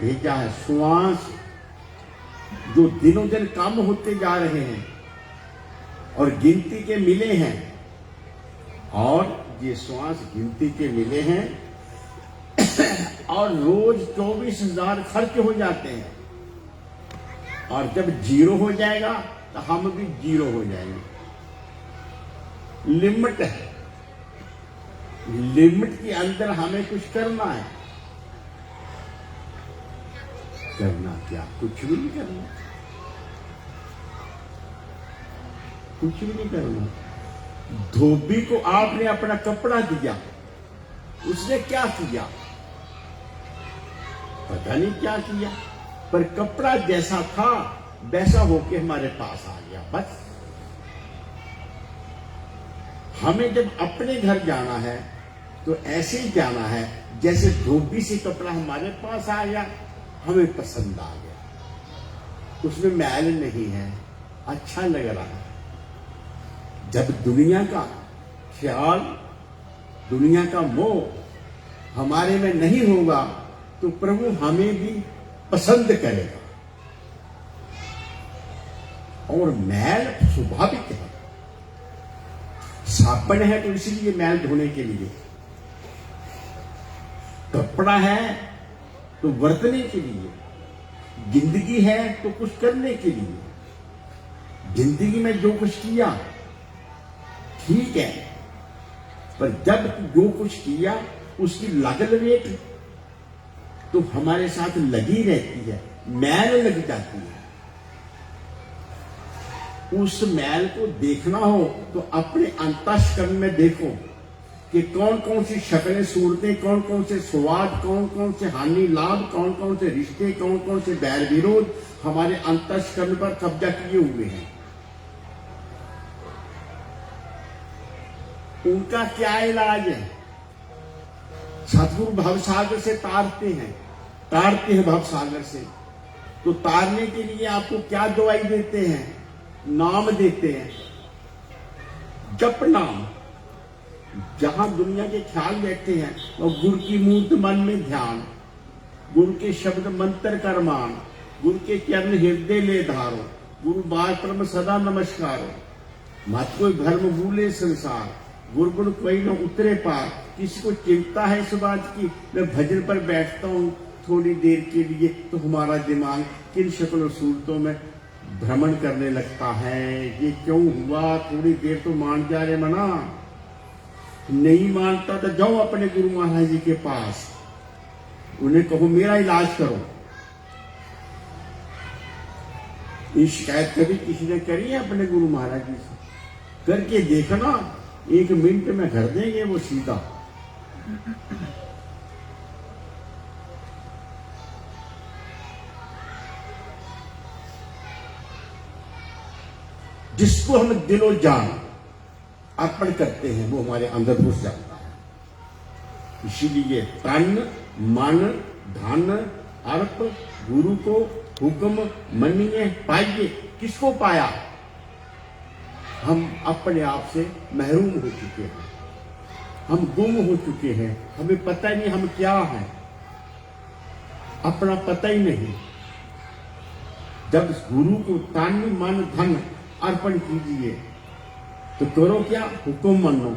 भेजा है। श्वास जो दिनों दिन कम होते जा रहे हैं और गिनती के मिले हैं, और ये श्वास गिनती के मिले हैं और रोज 24,000 खर्च हो जाते हैं, और जब जीरो हो जाएगा तो हम भी जीरो हो जाएंगे। लिमिट है, लिमिट के अंदर हमें कुछ करना है। करना क्या? कुछ भी नहीं करना, कुछ भी नहीं करना। धोबी को आपने अपना कपड़ा दिया, उसने क्या किया पता नहीं क्या किया, पर कपड़ा जैसा था वैसा होके हमारे पास आ गया। बस हमें जब अपने घर जाना है तो ऐसे ही जाना है जैसे धोबी से कपड़ा हमारे पास आ गया, हमें पसंद आ गया, उसमें मैल नहीं है, अच्छा लग रहा है। जब दुनिया का ख्याल, दुनिया का मोह हमारे में नहीं होगा तो प्रभु हमें भी पसंद करेगा। और मैल स्वाभाविक है, साबुन है तो इसीलिए मैल धोने के लिए, कपड़ा है तो बरतने के लिए, जिंदगी है तो कुछ करने के लिए। जिंदगी में जो कुछ किया ठीक है, पर जब जो कुछ किया उसकी लागत रेट तो हमारे साथ लगी रहती है, मैल लग जाती है। उस मैल को देखना हो तो अपने अंतःकरण में देखो कि कौन कौन सी शक्लें, सूरतें, कौन कौन से स्वाद, कौन कौन से हानि लाभ, कौन कौन से रिश्ते, कौन कौन से बैर विरोध हमारे अंतःकरण पर कब्जा किए हुए हैं। उनका क्या इलाज है? सतगुरु भवसागर से तारते हैं भवसागर से। तो तारने के लिए आपको क्या दवाई देते हैं? नाम देते हैं, जप नाम। जहां दुनिया के ख्याल बैठे हैं और गुरु की मूर्त मन में ध्यान, गुरु के शब्द मंत्र कर मान, गुरु के चरण हृदय ले धारो, गुरु बार परम सदा नमस्कारो। मत कोई भ्रम भूले संसार, गुरु गुण कोई न उतरे पार। किसी को चिंता है इस बात की मैं भजन पर बैठता हूँ थोड़ी देर के लिए तो हमारा दिमाग किन शक्ल और सूरतों में भ्रमण करने लगता है। ये क्यों हुआ? थोड़ी देर तो मान जा रहे मना। नहीं मानता तो जाओ अपने गुरु महाराज जी के पास, उन्हें कहो मेरा इलाज करो। ये शिकायत कभी किसी ने करी है अपने गुरु महाराज जी से? करके देखना, 1 मिनट में कर देंगे वो सीधा। जिसको हम दिलो जान अर्पण करते हैं वो हमारे अंदर घुस जाता है। इसीलिए तन मन धन अर्प गुरु को हुक्म मनिए पाइए। किसको पाया? हम अपने आप से महरूम हो चुके हैं, हम गुम हो चुके हैं, हमें पता ही नहीं हम क्या हैं, अपना पता ही नहीं। जब गुरु को तन मन धन अर्पण कीजिए तो करो क्या? हुक्म मानो।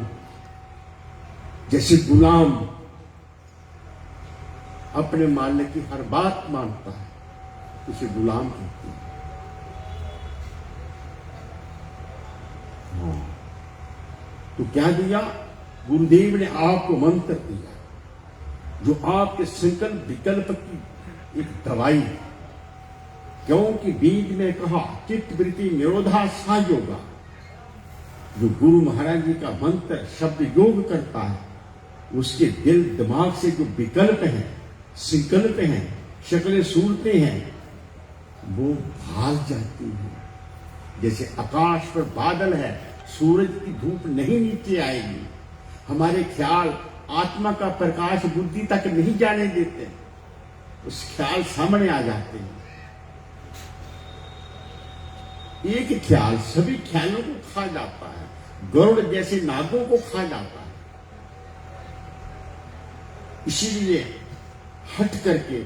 जैसे गुलाम अपने मालिक की हर बात मानता है, उसे गुलाम कहते हैं। तो क्या दिया? गुरुदेव ने आपको मंत्र दिया जो आपके संकल्प विकल्प की एक दवाई है। क्योंकि बीज में कहा चित्त वृत्ति निरोधा सहयोगा। जो गुरु महाराज जी का मंत्र शब्द योग करता है, उसके दिल दिमाग से जो विकल्प हैं, संकल्प हैं, शक्लें सूरतें हैं, वो भाग जाती हैं। जैसे आकाश पर बादल है, सूरज की धूप नहीं नीचे आएगी, हमारे ख्याल आत्मा का प्रकाश बुद्धि तक नहीं जाने देते, उस ख्याल सामने आ जाते हैं। एक ख्याल सभी ख्यालों को खा जाता है, गरुड़ जैसे नागों को खा जाता है। इसीलिए हट करके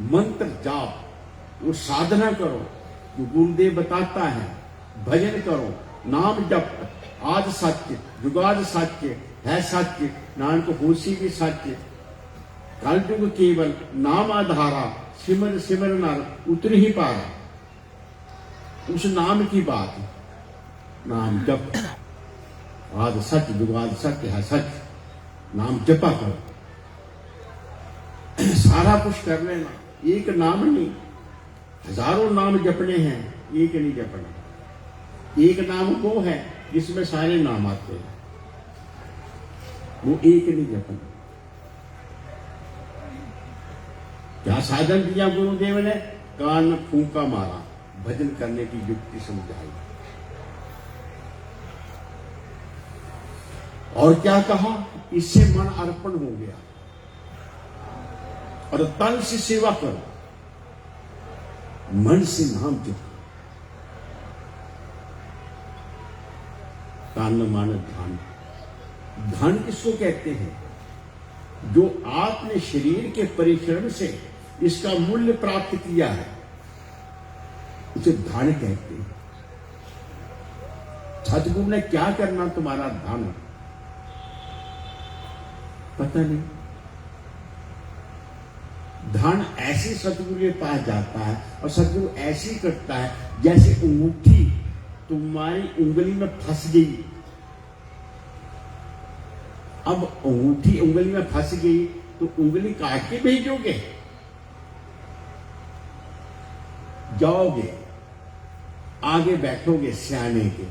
मंत्र जाप, वो साधना करो जो गुरुदेव बताता है, भजन करो, नाम जप, आज सत्य जुगाद सत्य है सत्य, नानक होसी भी सत्य, कल युग केवल नाम आधारा, सिमर सिमर नर उतर ही पारा। उस नाम की बात, नाम जप, आज सत्य जुगाद सत्य है सत्य, नाम जपा करो, सारा कुछ कर लेना। एक नाम नहीं, हजारों नाम जपने हैं, एक नहीं जपना। एक नाम वो है जिसमें सारे नाम आते हैं, वो एक नहीं जपना। क्या साधन दिया गुरुदेव ने? कान में फूंका मारा, भजन करने की युक्ति समझाई। और क्या कहा? इससे मन अर्पण हो गया और तन से सेवा करो, मन से नाम जपो। तन मन धन, धन किसको कहते हैं? जो आपने शरीर के परिश्रम से इसका मूल्य प्राप्त किया है, उसे धन कहते हैं। सतगुरु ने क्या करना तुम्हारा धन? पता नहीं। धन ऐसे सतगुरु के पास जाता है और सतगुरु ऐसे ही करता है जैसे अंगूठी तुम्हारी उंगली में फंस गई। अब अंगूठी उंगली में फंस गई तो उंगली काट के भेजोगे? जाओगे, आगे बैठोगे सियाने के,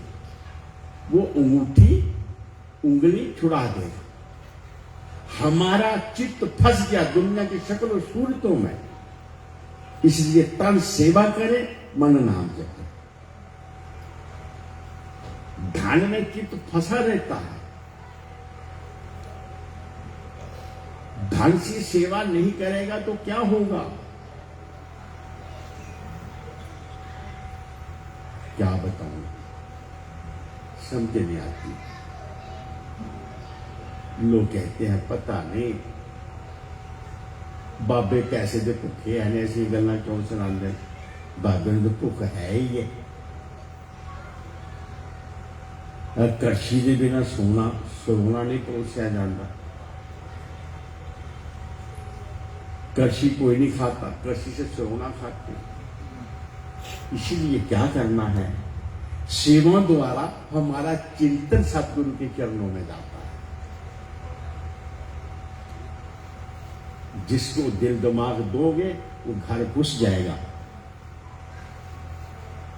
वो अंगूठी उंगली छुड़ा देगा। हमारा चित्त फंस गया दुनिया की शक्ल और सूरतों में, इसलिए तन सेवा करे, मन नाम जपे। धन में चित्त फंसा रहता है, धन से सेवा नहीं करेगा तो क्या होगा? क्या बताऊं, समझ नहीं आती। लोग कहते हैं पता नहीं बाबे कैसे दे भुखे हैं, ऐसी गल्लां क्यों सुनाते? बाबे ने तो भुख है ही है। कड़छी के बिना सोना नहीं परोसिया जाता। कड़छी कोई नहीं खाता, कड़छी से सोना खाते। इसीलिए क्या करना है? सेवा द्वारा हमारा चिंतन सतगुरु के चरणों में जाता है। जिसको दिल दिमाग दोगे वो घर घुस जाएगा।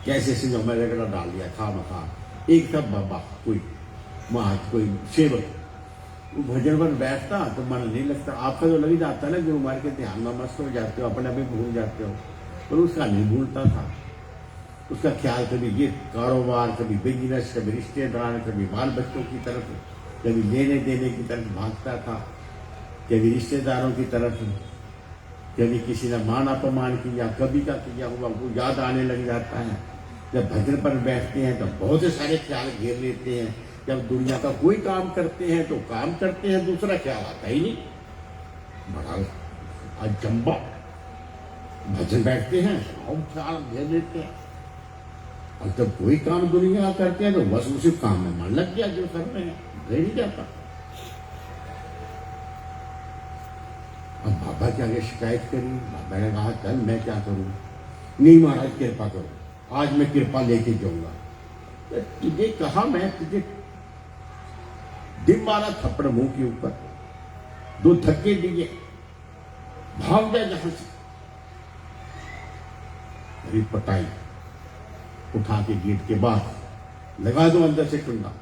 कैसे सिंह में रगड़ा डाल दिया खा मखा। एक था बाबा कोई महत कोई सेवक, वो भजन पर बैठता तो मन नहीं लगता। आपका जो लग जाता है ना, गुरु मार के ध्यान में मस्त हो जाते हो, अपने आप ही भूल जाते हो, पर उसका नहीं भूलता था। उसका ख्याल कभी ये कारोबार, कभी बिजनेस, कभी रिश्तेदार, कभी बाल बच्चों की तरफ, कभी लेने देने की तरफ भागता था, कभी रिश्तेदारों की तरफ, कभी किसी ने मान अपमान किया, कभी का किया हुआ वो याद आने लग जाता है। जब भजन पर बैठते हैं तो बहुत से सारे ख्याल घेर लेते हैं। जब दुनिया का कोई काम करते हैं तो काम करते हैं, दूसरा ख्याल आता ही नहीं। बड़ा अजंबा, भजन बैठते हैं और ख्याल घेर लेते हैं, और जब कोई काम दुनिया का करते हैं तो बस उसी काम में मन लग गया जो कर रहे हैं, रह नहीं जाता। अब बाबा के आगे शिकायत करी। बाबा ने कहा चल मैं क्या करूं? नहीं महाराज कृपा करो, आज मैं कृपा लेके जाऊंगा। तुझे कहा, मैं तुझे दिन मारा थप्पड़ मुंह के ऊपर, 2 धक्के दिए, भाग जा जहां से। मेरी पटाई उठा के गेट के बाहर लगा दो अंदर से कुंडा।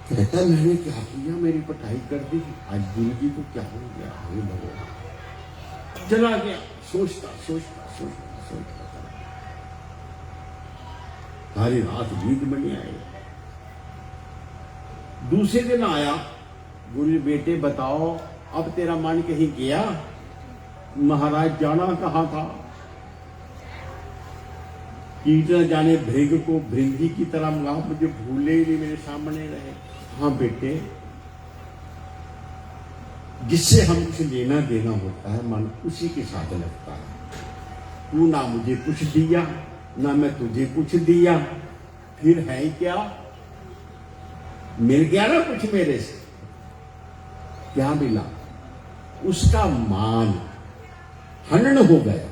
कहता मैंने क्या किया, मेरी पटाई कर दी, आज गुरु जी को क्या हो गया? हे भगवान। चला गया सोचता सोचता सोचता सोचता सारी रात नींद में नहीं आई। दूसरे दिन आया, गुरु बेटे बताओ अब तेरा मन कहीं गया? महाराज जाना कहाँ था? कीट न जाने भृग को भृंगी की तरह मंगा, मुझे भूले ही नहीं, मेरे सामने रहे। हाँ बेटे, जिससे हम कुछ लेना देना होता है, मन उसी के साथ लगता है। तू ना मुझे कुछ दिया, ना मैं तुझे कुछ दिया, फिर है क्या? मिल गया ना कुछ मेरे से, क्या मिला? उसका मान हनन हो गया।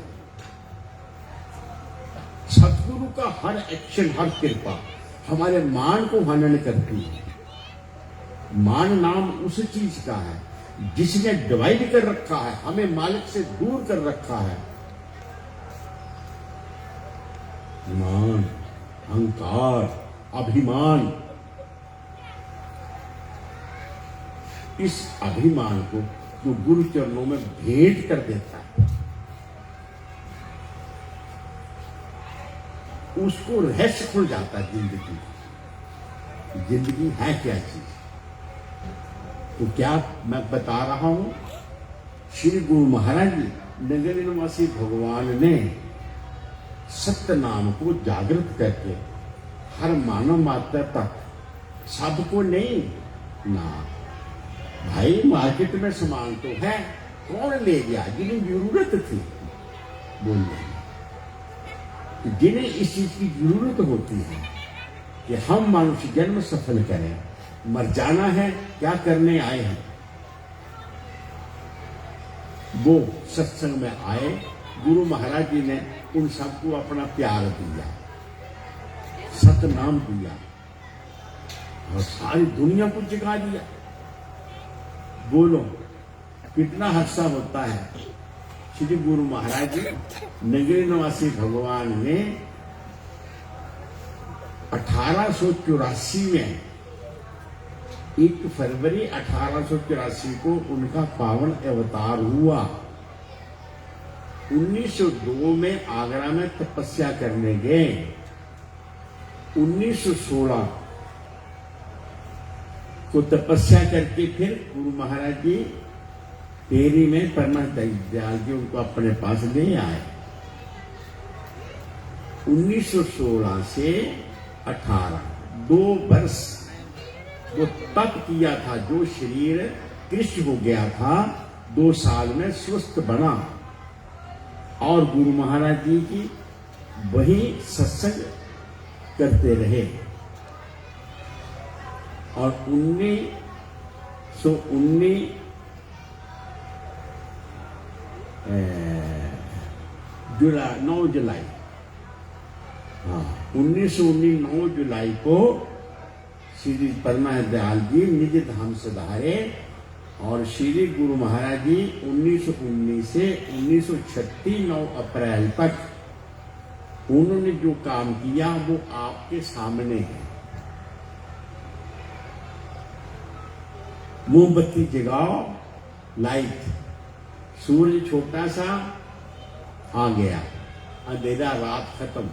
सतगुरु का हर एक्शन, हर कृपा हमारे मान को हनन करती है। मान नाम उस चीज का है जिसने डिवाइड कर रखा है, हमें मालिक से दूर कर रखा है। मान, अहंकार, अभिमान, इस अभिमान को जो गुरु चरणों में भेंट कर देता है, उसको रहस्य खुल जाता है जिंदगी। जिंदगी है क्या चीज? तो क्या मैं बता रहा हूं, श्री गुरु महाराज जी नगर निवासी भगवान ने सत्य नाम को जागृत करके हर मानव मात्र तक, सबको नहीं ना भाई, मार्केट में सामान तो है, कौन ले गया? जिन्हें जरूरत थी, बोलिए, जिन्हें इस चीज की जरूरत होती है कि हम मनुष्य जन्म सफल करें, मर जाना है, क्या करने आए हैं, वो सत्संग में आए। गुरु महाराज जी ने उन सबको अपना प्यार दिया, सतनाम दिया और सारी दुनिया को जगा दिया। बोलो कितना हादसा होता है। श्री गुरु महाराज जी नगरी निवासी भगवान ने 1884 में, 1 फरवरी 1884 को उनका पावन अवतार हुआ। 1902 में आगरा में तपस्या करने गए। 1916 को तपस्या करके फिर गुरु महाराज जी टेरी में परमानंद दयाल जी उनको अपने पास ले आए। 1916 से 18 2 वर्ष वो तप किया था। जो शरीर कृष्ण हो गया था, 2 साल में स्वस्थ बना और गुरु महाराज जी की वही सत्संग करते रहे। और 1919 जुलाई 9 जुलाई, हाँ 1919 9 जुलाई को श्री परमानंद दयाल जी निज धाम से धारे और श्री गुरु महाराज जी 1919 से 1936 9 अप्रैल तक उन्होंने जो काम किया वो आपके सामने है। मोमबत्ती जगाओ, लाइट, सूर्य छोटा सा आ गया, अंधेरा, रात खत्म।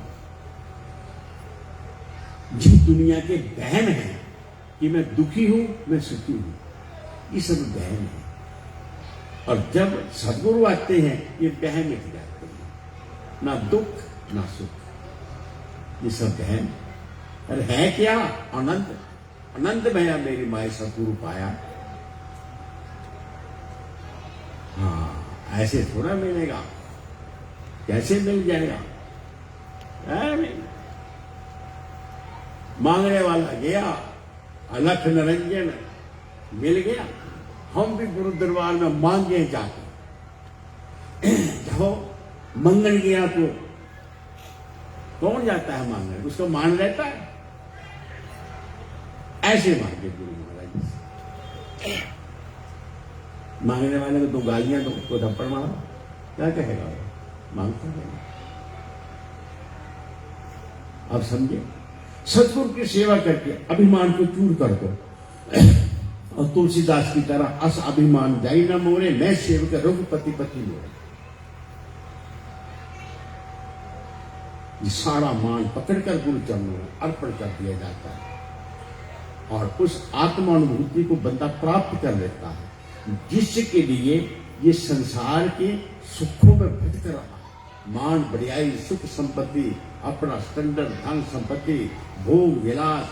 जिस दुनिया के बहन है कि मैं दुखी हूं, मैं सुखी हूं, ये सब बहन है। और जब सदगुरु आते हैं ये बहन मिट जाते हैं, ना दुख ना सुख, ये सब बहन। अरे है क्या? आनंद, आनंद भया मेरी माए सदगुरु पाया। हाँ, ऐसे थोड़ा मिलेगा, कैसे मिल जाएगा? नहीं, मांगने वाला गया, अलख निरंजन मिल गया। हम भी गुरु दरबार में मांगे जाके, जब मंगन गया तो कौन जाता है मांगने? उसको मान रहता है। ऐसे मांगे गुरु महाराज जी। मांगने वाले को 2 गालियां दो, तो थप्पड़ मारो, क्या कहेगा वो? मांगता है। अब समझे, सतगुरु की सेवा करके अभिमान को चूर कर दो। और तुलसीदास की तरह अस अभिमान जाई न मोरे, मैं सेवक रघुपति पति मोरे। ये सारा मान पकड़कर गुरु चरणों में अर्पण कर दिया जाता है और उस आत्मानुभूति को बंदा प्राप्त कर लेता है, जिसके लिए ये संसार के सुखों में भटक रहा। मान, बढ़ियाई, सुख, संपत्ति, अपना स्टैंडर्ड, धन संपत्ति, भोग विलास,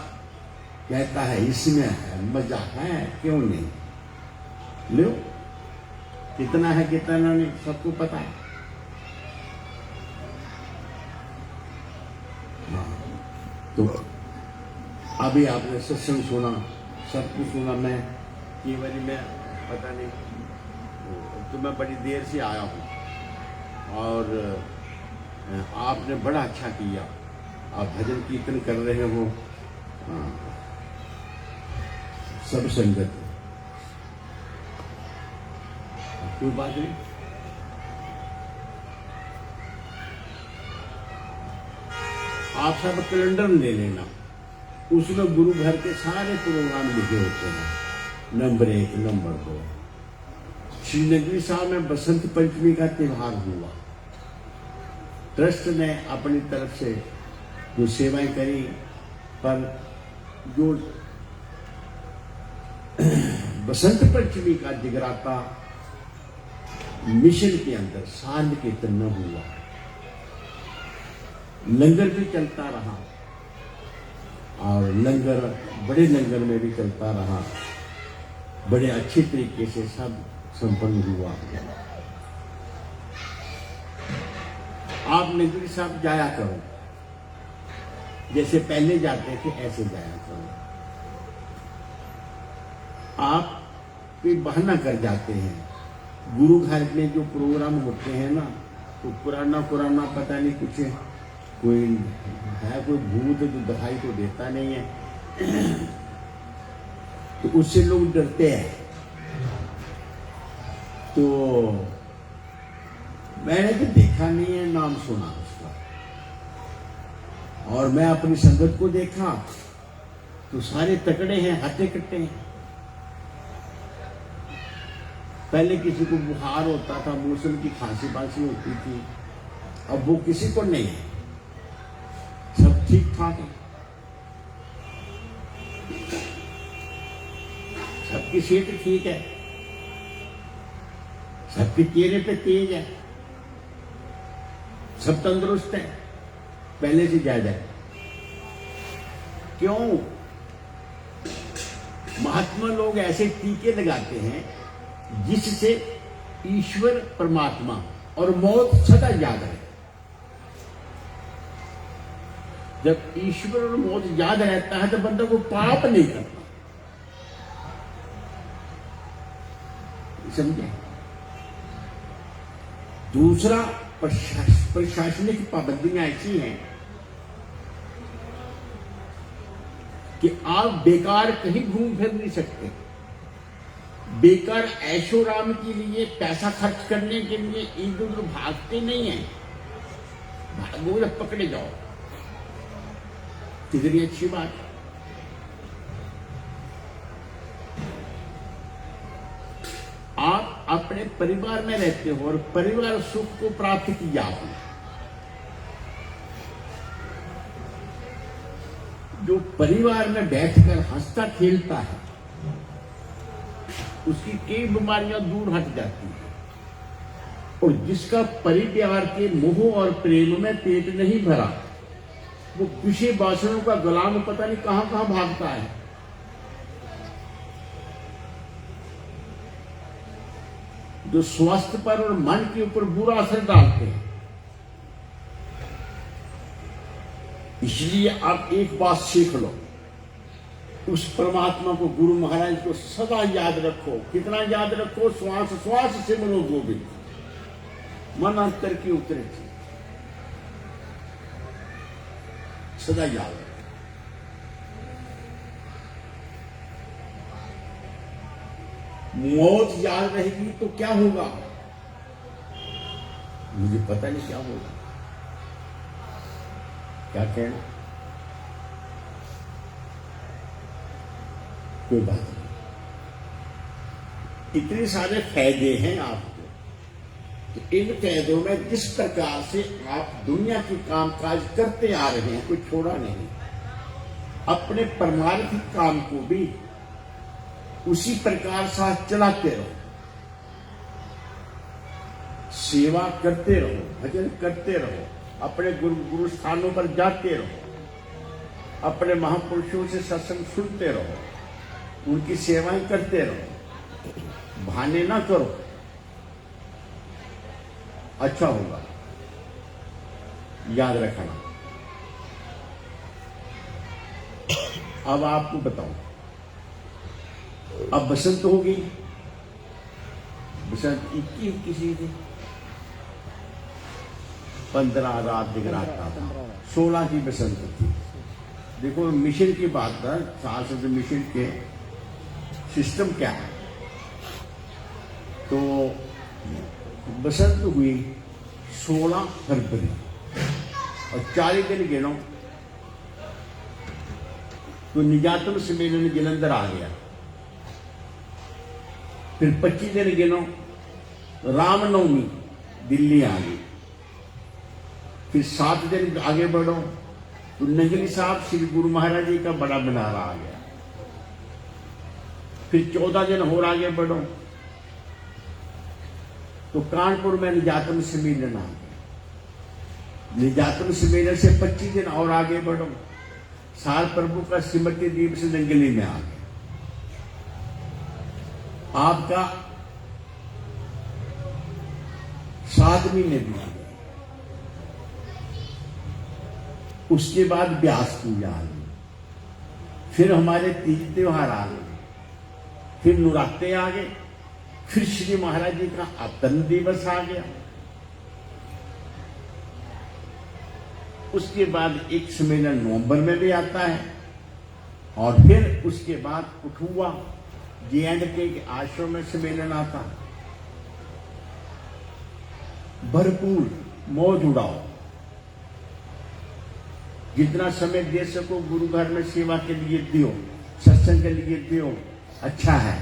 कहता है इसमें है, मजा है, क्यों नहीं? लो, कितना है कितना नहीं सबको पता है। हाँ, तो अभी आपने सत्संग सुना, सब कुछ सुना। मैं केवल में पता नहीं, तो मैं बड़ी देर से आया हूँ और आपने बड़ा अच्छा किया। आप भजन कीर्तन कर रहे हो, सब संगत, कोई बात नहीं। आप सब कैलेंडर ले लेना, उसमें गुरु घर के सारे प्रोग्राम लिखे होते हैं, नंबर 1 नंबर 2। श्रीनगरी साहब में बसंत पंचमी का त्योहार हुआ, ट्रस्ट ने अपनी तरफ से जो सेवाएं करी, पर जो बसंत पंचमी का जगराता मिशन के अंदर साल के तरह हुआ, लंगर भी चलता रहा और लंगर बड़े लंगर में भी चलता रहा, बड़े अच्छे तरीके से सब संपन्न हुआ। आप नगरी साहब जाया करो, जैसे पहले जाते थे ऐसे जाया करो। आप कोई बहाना कर जाते हैं, गुरु घर में जो प्रोग्राम होते हैं ना, तो पुराना पता नहीं कुछ है, कोई भूत जो दिखाई तो देता नहीं है, तो उससे लोग डरते हैं। तो मैंने तो देखा नहीं है, नाम सुना उसका, और मैं अपनी संगत को देखा तो सारे तकड़े हैं, हट्टे कट्टे हैं। पहले किसी को बुखार होता था, मौसम की खांसी बांसी होती थी, अब वो किसी को नहीं है, सब ठीक ठाक है, सबकी सेहत ठीक है, सबके चेहरे पे तेज है, सब तंदुरुस्त है, पहले से ज्यादा है। क्यों? महात्मा लोग ऐसे टीके लगाते हैं जिससे ईश्वर, परमात्मा और मौत सदा याद रहे। जब ईश्वर और मौत याद रहता है तो बंदा को पाप नहीं करता, समझे? दूसरा, प्रशासनिक पाबंदियां ऐसी हैं कि आप बेकार कहीं घूम फिर नहीं सकते, बेकार ऐशोराम के लिए पैसा खर्च करने के लिए इधर उधर भागते नहीं है। भागो जब पकड़े जाओ, कितनी अच्छी बात है। आप अपने परिवार में रहते हो और परिवार सुख को प्राप्त किया आपने। जो परिवार में बैठकर हंसता खेलता है उसकी कई बीमारियां दूर हट जाती है, और जिसका परिवार के मोह और प्रेम में पेट नहीं भरा वो विषय वासनों का गुलाम पता नहीं कहां कहां भागता है। जो स्वास्थ्य पर और मन के ऊपर बुरा असर डालते हैं। इसलिए आप एक बात सीख लो, उस परमात्मा को, गुरु महाराज को सदा याद रखो। कितना याद रखो? श्वास श्वास से मनो गोविंद, मन अंतर की उतरे थी, सदा याद रखो। मौत याद रहेगी तो क्या होगा मुझे पता नहीं क्या होगा, क्या कहना, कोई बात नहीं। इतने सारे फायदे हैं आपको, तो इन फायदों में जिस प्रकार से आप दुनिया के कामकाज करते आ रहे हैं, कोई छोड़ा नहीं, अपने परमार्थिक काम को भी उसी प्रकार साथ चलाते रहो, सेवा करते रहो, भजन करते रहो, अपने गुरु स्थानों पर जाते रहो, अपने महापुरुषों से सत्संग सुनते रहो, उनकी सेवाएं करते रहो, बहाने ना करो। अच्छा होगा, याद रखना। अब आपको बताऊं, अब बसंत हो गई, बसंत 21 किसी थी, 15 रात दिखराता था, 16 की बसंत थी। देखो मिशन की बात है, सांस्कृतिक मिशन के सिस्टम क्या है। तो बसंत हुई 16 फरवरी और 40 दिन गिनो तो निजातम सम्मेलन जलंधर आ गया। फिर 25 दिन गिनो रामनवमी दिल्ली आ गई। फिर 7 दिन आगे बढ़ो तो नंगली साहब श्री गुरु महाराज जी का बड़ा भंडारा आ गया। फिर 14 दिन और आगे बढ़ो तो कानपुर में निजातम सम्मेलन आ गया। निजातम सम्मेलन से 25 दिन और आगे बढ़ो, साल प्रभु का स्मृति दिवस नंगली में आ गया। आपका 7 महीने भी आ गए। उसके बाद व्यास पूजा आ गई, फिर हमारे तीज त्योहार आ गए, फिर नवरात्रे आ गए, फिर श्री महाराज जी का अवतरण दिवस आ गया। उसके बाद एक सम्मेलन नवंबर में भी आता है और फिर उसके बाद कठुआ J&K के आश्रम में सम्मेलन आता। भरपूर मौज उड़ाओ, जितना समय दे सको गुरु घर में सेवा के लिए दियो, सत्संग के लिए दियो, अच्छा है।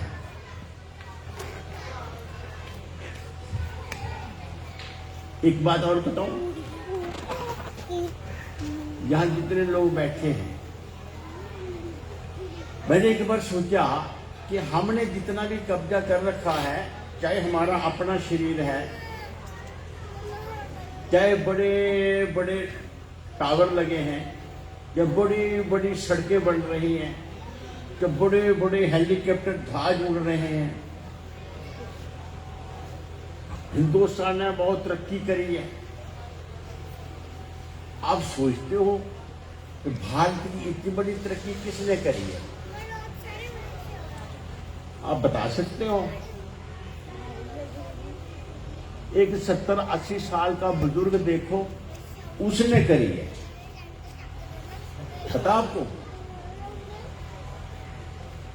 एक बात और बताऊं, यहां जितने लोग बैठे हैं, मैंने एक बार सोचा कि हमने जितना भी कब्जा कर रखा है, चाहे हमारा अपना शरीर है, चाहे बड़े बड़े टावर लगे हैं, या बड़ी बड़ी सड़कें बन रही हैं, तो बड़े बड़े हेलीकॉप्टर जहाज उड़ रहे हैं, हिंदुस्तान ने बहुत तरक्की करी है। आप सोचते हो कि भारत की इतनी बड़ी तरक्की किसने करी है? आप बता सकते हो? एक 70-80 साल का बुजुर्ग देखो, उसने करी है। पता आपको?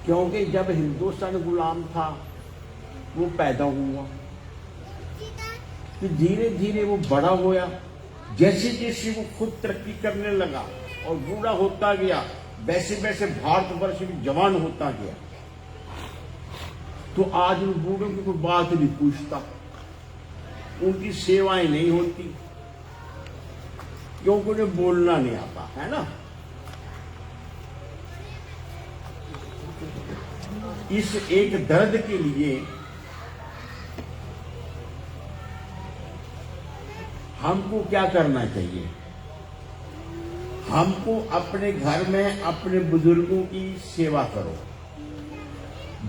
क्योंकि जब हिंदुस्तान गुलाम था, वो पैदा हुआ, तो धीरे धीरे वो बड़ा होया। जैसे जैसे वो खुद तरक्की करने लगा और बूढ़ा होता गया, वैसे वैसे भारतवर्ष भी जवान होता गया। तो आज उन बूढ़ों की कोई बात नहीं पूछता, उनकी सेवाएं नहीं होती, क्योंकि उन्हें बोलना नहीं आता है ना। इस एक दर्द के लिए हमको क्या करना चाहिए? हमको अपने घर में अपने बुजुर्गों की सेवा करो।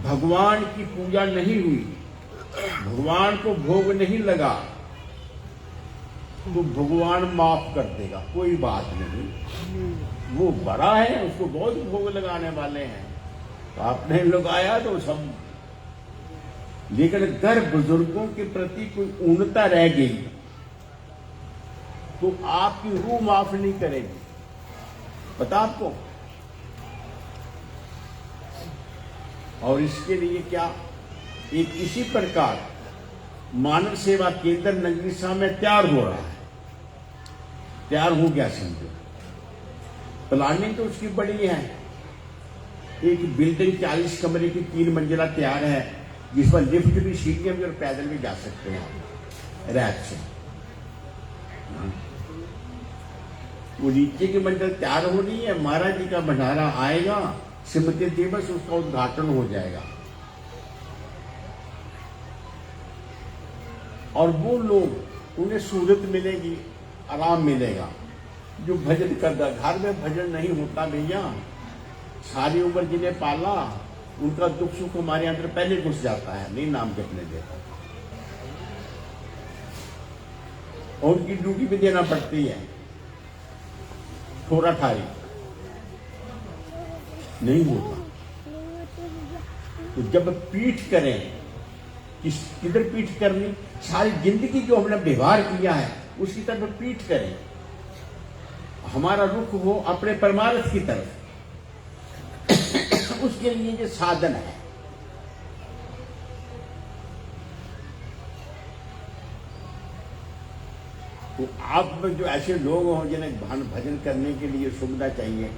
भगवान की पूजा नहीं हुई, भगवान को भोग नहीं लगा, तो भगवान माफ कर देगा, कोई बात नहीं। वो बड़ा है, उसको बहुत भोग लगाने वाले हैं, तो आपने लगाया तो सब। लेकिन अगर बुजुर्गों के प्रति कोई ऊर्णता रह गई तो आपकी रूह माफ नहीं करेगी। पता आपको? और इसके लिए क्या, एक इसी प्रकार मानव सेवा केंद्र नगरी साहब में तैयार हो रहा है। तैयार हो गया समझो, प्लानिंग तो उसकी बड़ी है। एक बिल्डिंग 40 कमरे की 3 मंजिला तैयार है, जिस पर लिफ्ट भी, सीढ़ियां भी और पैदल भी जा सकते हैं रैक से। वो नीचे की मंजिल तैयार हो रही है, महाराज जी का भंडारा आएगा, स्मृति दिवस उसका उद्घाटन हो जाएगा। और वो लोग, उन्हें सहूलत मिलेगी, आराम मिलेगा। जो भजन करता, घर में भजन नहीं होता भैया, सारी उम्र जिन्हें पाला, उनका दुख सुख हमारे अंदर पहले घुस जाता है, नहीं नाम जपने देता। और उनकी ड्यूटी भी देना पड़ती है, थोड़ा ठारी नहीं होता। तो जब पीठ करें, किधर पीठ करनी, सारी जिंदगी जो हमने व्यवहार किया है उसकी तरफ पीठ करें, हमारा रुख हो अपने परमार्थ की तरफ। उसके लिए ये साधन है। तो आप में जो ऐसे लोग हों जिन्हें भजन करने के लिए सुविधा चाहिए,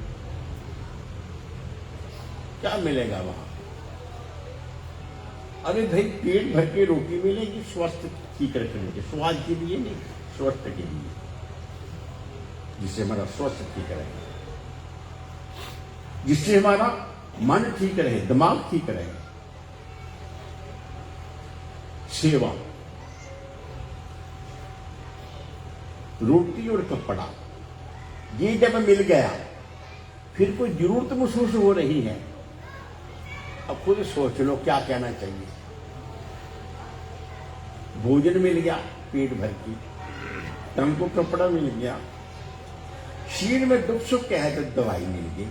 क्या मिलेगा वहां? अरे भाई पेट भर के रोटी मिलेगी, स्वस्थ ठीक रखने के, स्वाद के लिए नहीं, स्वस्थ के लिए, जिससे हमारा स्वस्थ ठीक रहे, जिससे हमारा मन ठीक रहे, दिमाग ठीक रहे। सेवा, रोटी और कपड़ा, ये जब मिल गया फिर कोई जरूरत महसूस हो रही है, अब खुद सोच लो क्या कहना चाहिए। भोजन मिल गया पेट भर की, तन को कपड़ा मिल गया, शरीर में दुख सुख क्या है तो दवाई मिल गई।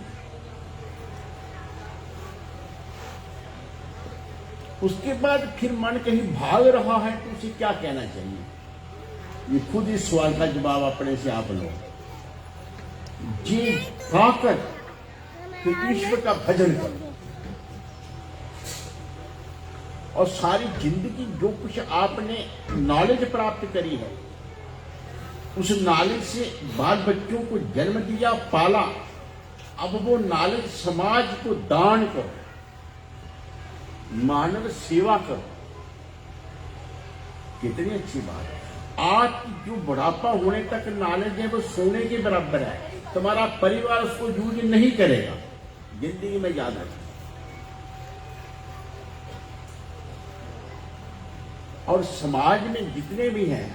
उसके बाद फिर मन कहीं भाग रहा है तो उसे क्या कहना चाहिए? ये खुद इस सवाल का जवाब अपने से आप लो। जी खाकर फिर ईश्वर का भजन करो, और सारी जिंदगी जो कुछ आपने नॉलेज प्राप्त करी है, उस नॉलेज से बाल बच्चों को जन्म दिया, पाला, अब वो नॉलेज समाज को दान करो, मानव सेवा करो। कितनी अच्छी बात है। आज जो बुढ़ापा होने तक नॉलेज है वो सोने के बराबर है। तुम्हारा परिवार उसको यूज नहीं करेगा, जिंदगी में याद रखना। और समाज में जितने भी हैं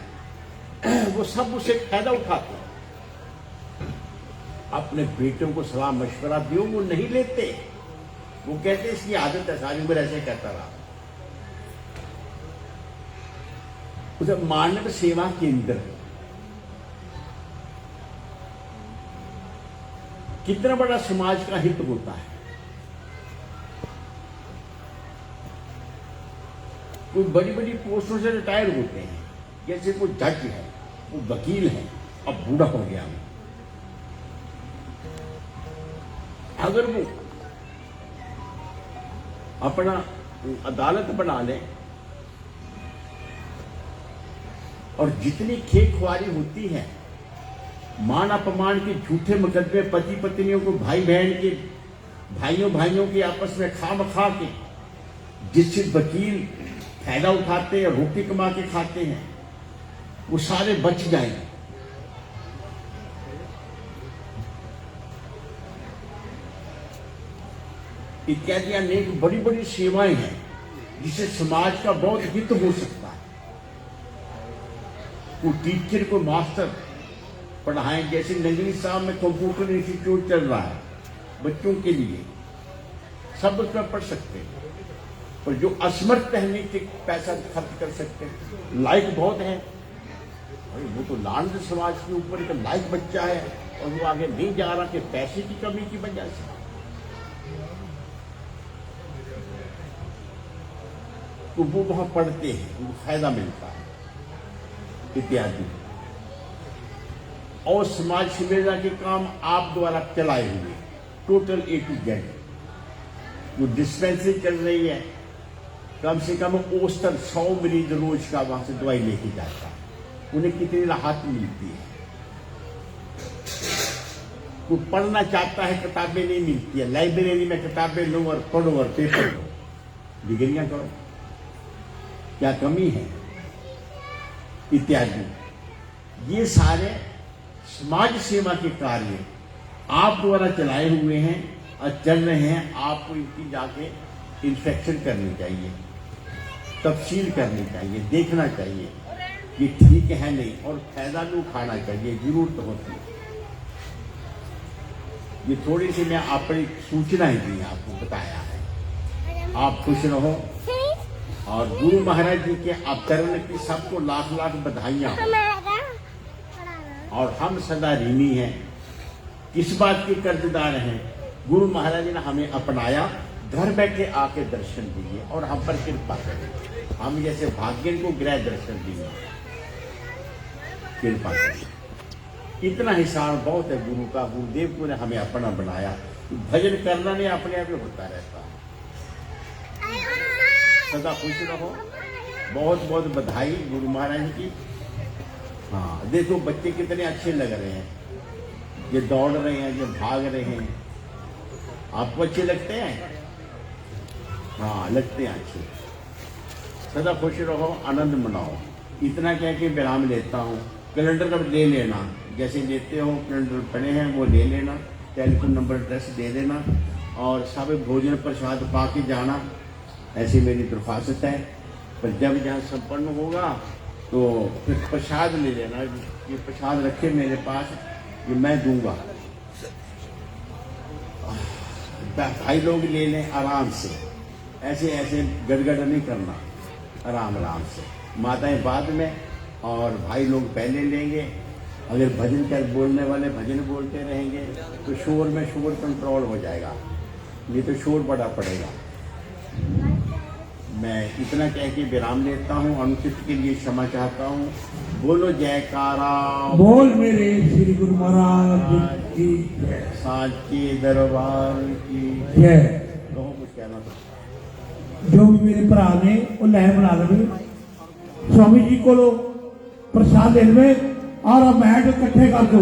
वो सब उसे फायदा उठाते हैं। अपने बेटों को सलाह मशवरा दो, वो नहीं लेते, वो कहते इसकी आदत है, सारी उम्र ऐसे कहता रहा। उसे मानव सेवा केंद्र कितना बड़ा समाज का हित होता है। कोई बड़ी बड़ी पोस्टों से रिटायर होते हैं, जैसे कोई जज है, वो वकील है, अब बूढ़ा हो गया। अगर वो अपना अदालत बना ले और जितनी खेखवारी होती है, मान अपमान के झूठे मुकदमे, पति पत्नियों को, भाई बहन के, भाइयों के आपस में खा के, जिससे वकील फायदा उठाते हैं, रोटी कमा के खाते हैं, वो सारे बच जाएंगे। इत्यादि अनेक बड़ी बड़ी सेवाएं हैं जिससे समाज का बहुत हित हो सकता है। वो टीचर को मास्टर पढ़ाएं, जैसे नगरी साहब में कंप्यूटर इंस्टीट्यूट चल रहा है बच्चों के लिए, सब उसमें पढ़ सकते हैं। और जो असमर्थ रहने के पैसा खर्च कर सकते हैं, लायक बहुत है। अरे वो तो लांड समाज के ऊपर एक लायक बच्चा है और वो आगे नहीं जा रहा कि पैसे की कमी की वजह से। तो वो वहां पढ़ते हैं, उनको फायदा मिलता है इत्यादि। और समाज सेवा के काम आप द्वारा चलाए हुए टोटल A to Z, वो डिस्पेंसरी चल रही है, कम से कम औसतन 100 मरीज रोज का वहां से दवाई लेके जाता है। उन्हें कितनी राहत मिलती है। वो पढ़ना चाहता है, किताबें नहीं मिलती है, लाइब्रेरी में किताबें लो और पढ़ो और पेपर लो, डिग्रियां करो, क्या कमी है इत्यादि। ये सारे समाज सेवा के कार्य आप द्वारा चलाए हुए हैं और चल रहे हैं। आपको इनकी जाके इंस्पेक्शन करनी चाहिए, तफसील करनी चाहिए, देखना चाहिए ये ठीक है नहीं, और फायदा भी उठाना चाहिए, जरूरत होती है। ये थोड़ी सी मैं अपनी सूचनाएं दी, आपको बताया है। आप खुश रहो और गुरु महाराज जी के अवतरण की सबको लाख लाख बधाइयां। और हम सदा ऋणी हैं। किस बात के कर्जदार हैं? गुरु महाराज ने हमें अपनाया, घर बैठे आके दर्शन दिए और हम पर कृपा करें। हम जैसे भाग्यन को गृह दर्शन दिए, कृपा करें। इतना हिसाब बहुत है गुरु का। गुरुदेव को ने हमें अपना बनाया। भजन करना नहीं अपने आप ही होता रहता है। सदा खुश रहो। बहुत बहुत बधाई गुरु महाराज की। हाँ, देखो बच्चे कितने अच्छे लग रहे हैं, ये दौड़ रहे हैं, ये भाग रहे हैं। आपको अच्छे लगते हैं? हाँ, लगते हैं अच्छे। सदा खुश रहो, आनंद मनाओ। इतना कह के विराम लेता हूँ। कैलेंडर का ले लेना, जैसे लेते हो कैलेंडर पड़े हैं वो ले लेना, टेलीफोन नंबर एड्रेस दे देना और सब भोजन प्रसाद पा के जाना, ऐसी मेरी दरख्वास्त है। पर जब जहाँ संपन्न होगा तो फिर प्रसाद ले लेना। ये प्रसाद रखे मेरे पास, ये मैं दूंगा। भाई लोग ले लें आराम से, ऐसे ऐसे गड़गड़ नहीं करना, आराम आराम से। माताएं बाद में और भाई लोग पहले लेंगे। अगर भजन कर बोलने वाले भजन बोलते रहेंगे तो शोर में शोर कंट्रोल हो जाएगा, नहीं तो शोर बड़ा पड़ेगा। मैं इतना कह के विराम लेता हूँ। अनुचित के लिए क्षमा चाहता हूँ। बोलो जयकारा बोल मेरे श्री गुरु महाराज की जय। साचे दरबार की जय। कहो कुछ कहना था। जो भी मेरे भरा ने वो लहर बना लवे, स्वामी जी को प्रसाद ले लवे और मैट इकट्ठे कर दो।